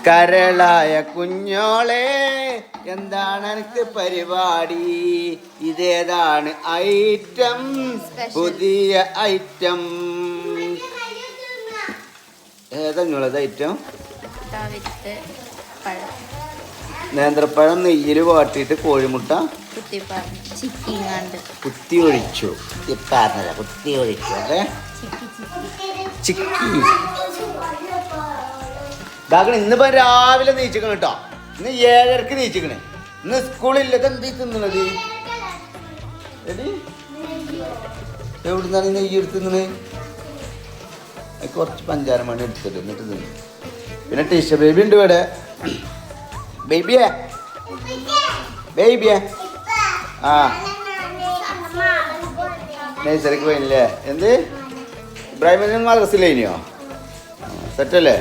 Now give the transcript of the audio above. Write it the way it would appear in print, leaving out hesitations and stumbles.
കരളായ കുഞ്ഞോളെ എന്താണ് എനിക്ക് പരിപാടി? ഇതേതാണ് ഐറ്റം? പുതിയ ഐറ്റം ഏതാ ഐറ്റം? നേന്ത്രപ്പഴം നെയ്യിൽ വാട്ടിയിട്ട് കോഴിമുട്ട കുത്തി ഒഴിച്ചു. കുത്തി ഒഴിച്ചു. അതെ ചിക്കി ഇതാക്കണ. ഇന്നിപ്പോ രാവിലെ നീച്ചിക്കണം കേട്ടോ. ഇന്ന് 7:30 നീച്ചിക്കണേ. ഇന്ന് സ്കൂളില്ല. ഇതെന്താ തിന്നണത്? എവിടുന്നാണ് ഈ നെയ്യ് എടുത്തുന്നത്? കുറച്ച് പഞ്ചാര മണി എടുത്തിട്ട് എന്നിട്ട് തിന്നു. പിന്നെ ടീഷ ബേബി ഉണ്ട് ഇവിടെ. ബേബിയെ ബേബിയെ ആ നഴ്സറിക്ക് പോയില്ലേ? എന്ത് ഇബ്രാഹിമിന് മദ്രസയിലേനിയോ? സെറ്റല്ലേ?